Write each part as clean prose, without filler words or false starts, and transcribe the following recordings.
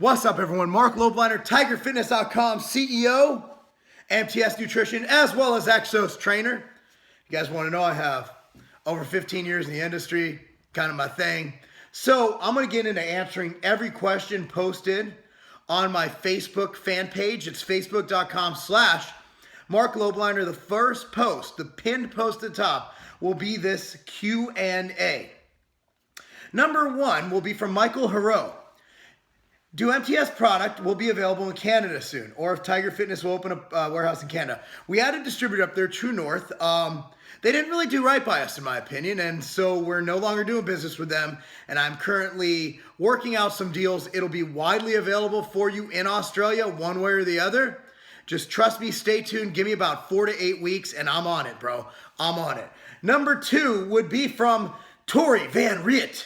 What's up, everyone? Marc Lobliner, TigerFitness.com CEO, MTS Nutrition, as well as Exos trainer. You guys want to know I have over 15 years in the industry, kind of my thing. So I'm going to get into answering every question posted on my Facebook fan page. It's facebook.com/Marc Lobliner. The first post, the pinned post at the top, will be this Q&A. Number one will be from Michael Hero. Do MTS product will be available in Canada soon, or if Tiger Fitness will open a warehouse in Canada? We had a distributor up there, True North. They didn't really do right by us, in my opinion, and so we're no longer doing business with them, and I'm currently working out some deals. It'll be widely available for you in Australia, one way or the other. Just trust me, stay tuned, give me about 4 to 8 weeks, and I'm on it, bro. I'm on it. Number two would be from Tori Van Riet.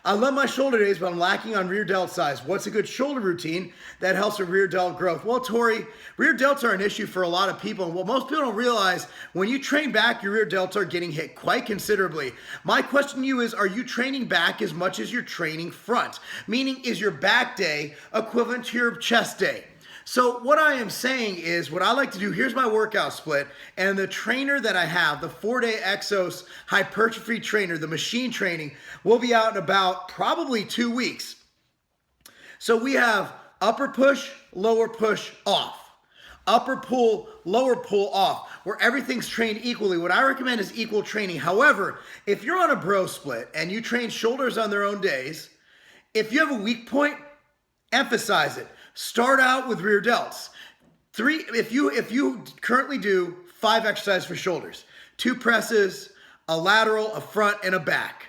I love my shoulder days, but I'm lacking on rear delt size. What's a good shoulder routine that helps with rear delt growth? Well, Tori, rear delts are an issue for a lot of people. And what most people don't realize, when you train back, your rear delts are getting hit quite considerably. My question to you is, are you training back as much as you're training front? Meaning, is your back day equivalent to your chest day? So what I am saying is, what I like to do, here's my workout split, and the trainer that I have, the 4-day Exos hypertrophy trainer, the machine training, will be out in about probably 2 weeks. So we have upper push, lower push, off. Upper pull, lower pull, off, where everything's trained equally. What I recommend is equal training. However, if you're on a bro split and you train shoulders on their own days, if you have a weak point, emphasize it. Start out with rear delts. If you currently do 5 exercises for shoulders, 2 presses, a lateral, a front, and a back.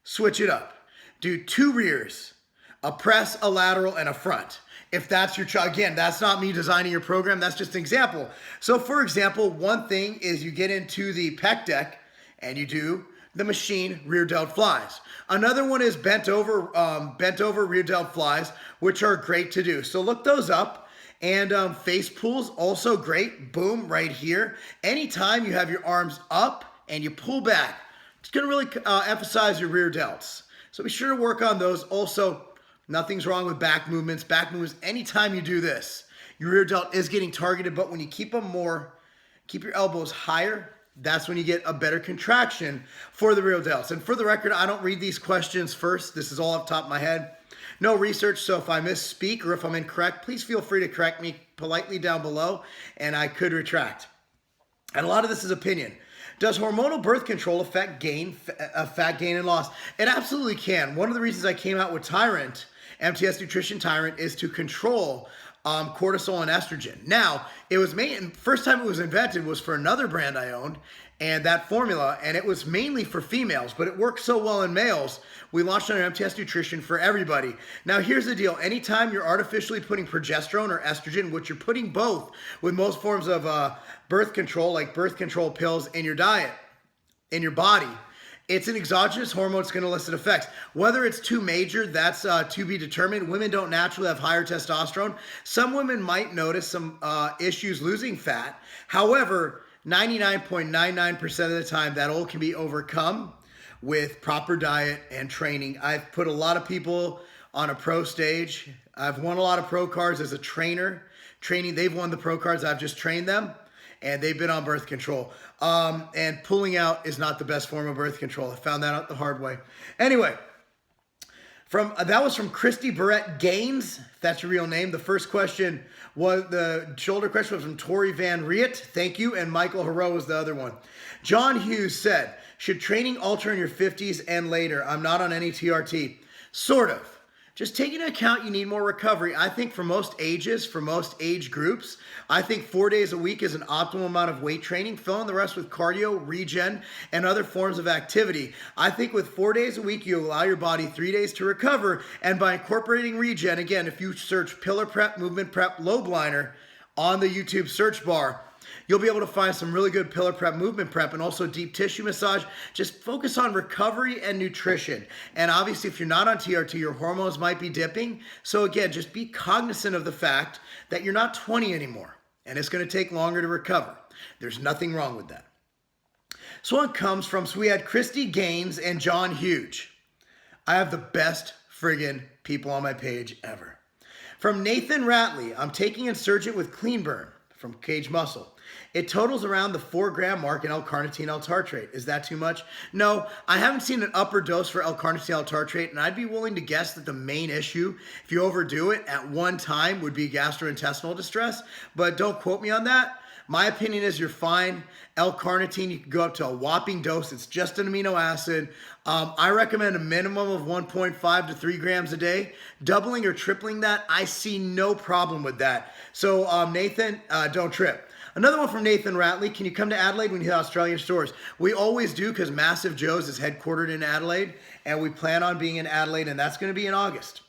Switch it up. Do 2 rears, a press, a lateral, and a front. If that's your again, that's not me designing your program, that's just an example. So for example, one thing is you get into the pec deck and you do the machine rear delt flies. Another one is bent over rear delt flies, which are great to do. So look those up. And face pulls, also great. Boom, right here. Anytime you have your arms up and you pull back, it's going to really emphasize your rear delts. So be sure to work on those. Also, nothing's wrong with back movements. Back movements, anytime you do this, your rear delt is getting targeted, but when you keep your elbows higher, that's when you get a better contraction for the rear delts. And for the record, I don't read these questions first. This is all off the top of my head. No research, so if I misspeak or if I'm incorrect, please feel free to correct me politely down below, and I could retract. And a lot of this is opinion. Does hormonal birth control affect fat gain and loss? It absolutely can. One of the reasons I came out with Tyrant, MTS Nutrition Tyrant, is to control cortisol and estrogen. Now, it was first time it was invented was for another brand I owned, and that formula, and it was mainly for females, but it works so well in males, we launched under MTS Nutrition for everybody. Now, here's the deal. Anytime you're artificially putting progesterone or estrogen, which you're putting both with most forms of birth control, like birth control pills in your diet, in your body, it's an exogenous hormone. It's going to elicit effects. Whether it's too major, that's to be determined. Women don't naturally have higher testosterone. Some women might notice some issues losing fat. However, 99.99% of the time, that all can be overcome with proper diet and training. I've put a lot of people on a pro stage. I've won a lot of pro cards as a trainer. They've won the pro cards. I've just trained them, and they've been on birth control. And pulling out is not the best form of birth control. I found that out the hard way. Anyway, that was from Christy Barrett Gaines, if that's your real name. The first question was, the shoulder question was from Tori Van Riet. Thank you. And Michael Hero was the other one. John Hughes said, should training alter in your 50s and later? I'm not on any TRT. Sort of. Just take into account you need more recovery. I think for most ages, for most age groups, I think 4 days a week is an optimal amount of weight training. Fill in the rest with cardio, regen, and other forms of activity. I think with 4 days a week, you allow your body 3 days to recover. And by incorporating regen, again, if you search Pillar Prep, Movement Prep, Lobliner on the YouTube search bar, you'll be able to find some really good pillar prep, movement prep, and also deep tissue massage. Just focus on recovery and nutrition. And obviously, if you're not on TRT, your hormones might be dipping. So again, just be cognizant of the fact that you're not 20 anymore, and it's going to take longer to recover. There's nothing wrong with that. So one comes from, so we had Christy Gaines and John Hughes. I have the best friggin' people on my page ever. From Nathan Ratley, I'm taking Insurgent with Clean Burn from Cage Muscle. It totals around the 4-gram mark in L-carnitine L-tartrate. Is that too much? No, I haven't seen an upper dose for L-carnitine L-tartrate, and I'd be willing to guess that the main issue, if you overdo it at one time, would be gastrointestinal distress, but don't quote me on that. My opinion is you're fine. L-carnitine, you can go up to a whopping dose. It's just an amino acid. I recommend a minimum of 1.5 to 3 grams a day. Doubling or tripling that, I see no problem with that. So Nathan, don't trip. Another one from Nathan Ratley. Can you come to Adelaide when you hit Australian stores? We always do because Massive Joe's is headquartered in Adelaide, and we plan on being in Adelaide, and that's going to be in August.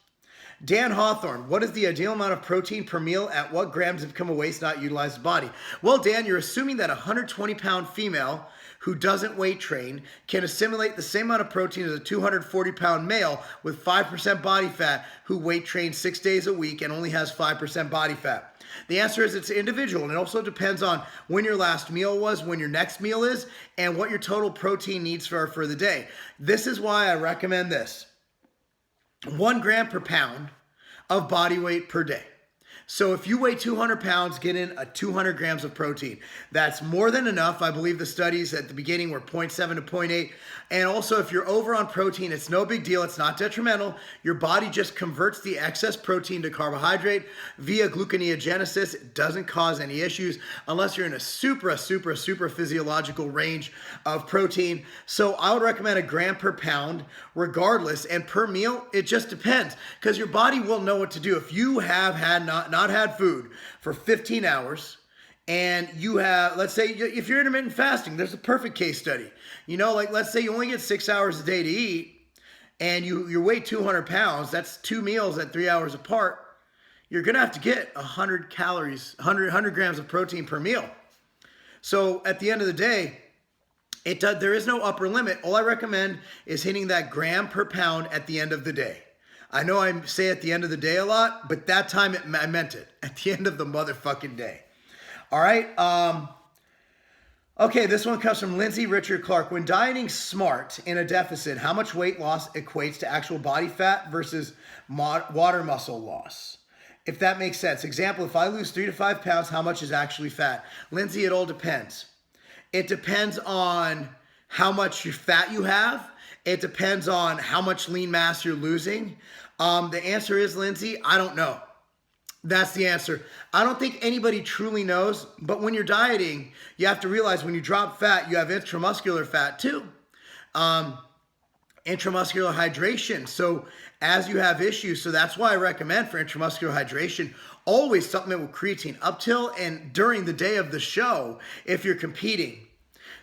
Dan Hawthorne, what is the ideal amount of protein per meal? At what grams have become a waste not utilized body? Well, Dan, you're assuming that a 120-pound female who doesn't weight train can assimilate the same amount of protein as a 240-pound male with 5% body fat who weight trains 6 days a week and only has 5% body fat. The answer is it's individual, and it also depends on when your last meal was, when your next meal is, and what your total protein needs for the day. This is why I recommend this. 1 gram per pound of body weight per day. So if you weigh 200 pounds, get in a 200 grams of protein. That's more than enough. I believe the studies at the beginning were 0.7 to 0.8. And also, if you're over on protein, it's no big deal. It's not detrimental. Your body just converts the excess protein to carbohydrate via gluconeogenesis. It doesn't cause any issues unless you're in a super physiological range of protein. So I would recommend 1 gram per pound regardless. And per meal, it just depends because your body will know what to do. If you have not had food for 15 hours, and you have, let's say, if you're intermittent fasting, there's a perfect case study. You know, like let's say you only get 6 hours a day to eat, and you weigh 200 pounds, that's 2 meals at 3 hours apart. You're gonna have to get 100 calories, 100 grams of protein per meal. So at the end of the day, there is no upper limit. All I recommend is hitting that gram per pound at the end of the day. I know I say at the end of the day a lot, but that time I meant it. At the end of the motherfucking day. All right. Okay, this one comes from Lindsay Richard Clark. When dieting smart in a deficit, how much weight loss equates to actual body fat versus water muscle loss? If that makes sense. Example, if I lose 3 to 5 pounds, how much is actually fat? Lindsay, it all depends. It depends on how much fat you have. It depends on how much lean mass you're losing. The answer is, Lindsay, I don't know. That's the answer. I don't think anybody truly knows, but when you're dieting, you have to realize when you drop fat, you have intramuscular fat too. Intramuscular hydration. So as you have issues, so that's why I recommend for intramuscular hydration, always supplement with creatine up till and during the day of the show if you're competing.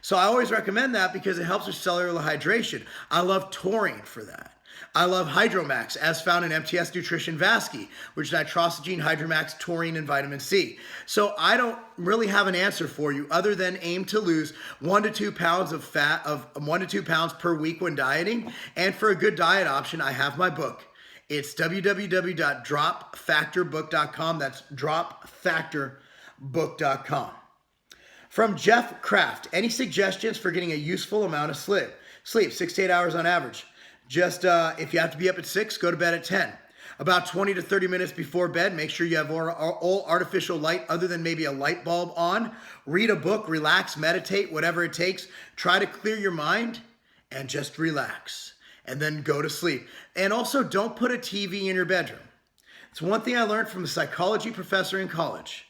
So I always recommend that because it helps with cellular hydration. I love taurine for that. I love Hydromax, as found in MTS Nutrition Vasky, which is nitrosogene, Hydromax, taurine, and vitamin C. So I don't really have an answer for you other than aim to lose 1 to 2 pounds of fat, of 1 to 2 pounds per week when dieting. And for a good diet option, I have my book. It's www.dropfactorbook.com. That's dropfactorbook.com. From Jeff Kraft, any suggestions for getting a useful amount of sleep? 6 to 8 hours on average. Just if you have to be up at 6, go to bed at 10. About 20 to 30 minutes before bed, make sure you have all artificial light other than maybe a light bulb on. Read a book, relax, meditate, whatever it takes. Try to clear your mind and just relax and then go to sleep. And also don't put a TV in your bedroom. It's one thing I learned from a psychology professor in college.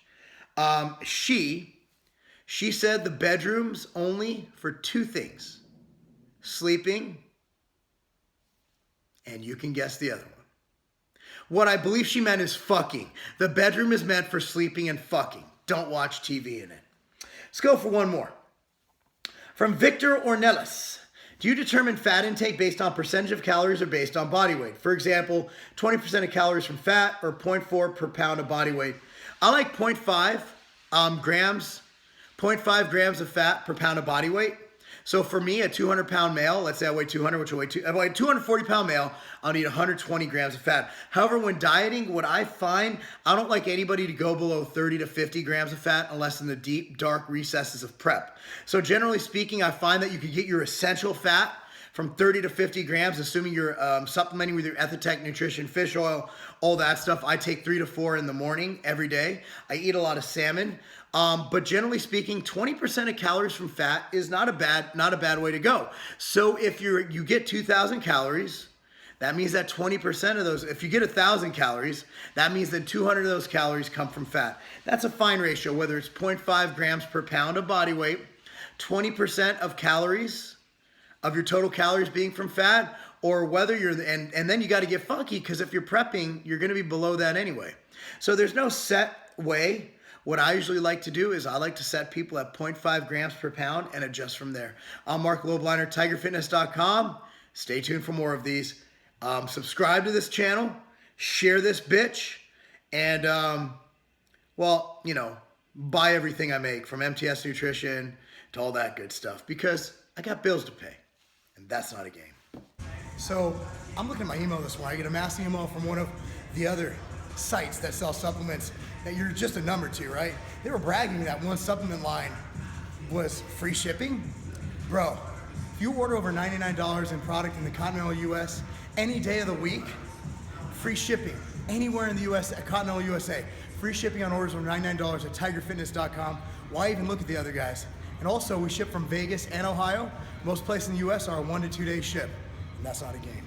She said the bedroom's only for 2 things: sleeping, and you can guess the other one. What I believe she meant is fucking. The bedroom is meant for sleeping and fucking. Don't watch TV in it. Let's go for one more. From Victor Ornelas. Do you determine fat intake based on percentage of calories or based on body weight? For example, 20% of calories from fat or 0.4 per pound of body weight. I like 0.5 grams, 0.5 grams of fat per pound of body weight. So for me, a 200-pound male, let's say I weigh 200, which I weigh I weigh 240-pound male, I'll need 120 grams of fat. However, when dieting, what I find, I don't like anybody to go below 30 to 50 grams of fat unless in the deep, dark recesses of prep. So generally speaking, I find that you can get your essential fat from 30 to 50 grams, assuming you're supplementing with your Ethitech Nutrition fish oil, all that stuff. I take 3 to 4 in the morning every day. I eat a lot of salmon. But generally speaking, 20% of calories from fat is not a bad way to go. So if you get 2,000 calories, that means that 20% of those, if you get 1,000 calories, that means that 200 of those calories come from fat. That's a fine ratio, whether it's 0.5 grams per pound of body weight, 20% of calories, of your total calories being from fat, or whether you're, and then you got to get funky, because if you're prepping, you're going to be below that anyway. So there's no set way. What I usually like to do is I like to set people at 0.5 grams per pound and adjust from there. I'm Marc Lobliner, tigerfitness.com. Stay tuned for more of these. Subscribe to this channel, share this bitch, and, well, you know, buy everything I make, from MTS Nutrition to all that good stuff, because I got bills to pay, and that's not a game. So I'm looking at my email this morning. I get a mass email from one of the other sites that sell supplements that you're just a number to, right? They were bragging that one supplement line was free shipping. Bro, if you order over $99 in product in the continental US, any day of the week, free shipping anywhere in the US, at continental USA. Free shipping on orders over $99 at tigerfitness.com. Why even look at the other guys? And also, we ship from Vegas and Ohio. Most places in the US are a 1 to 2 day ship, and that's not a game.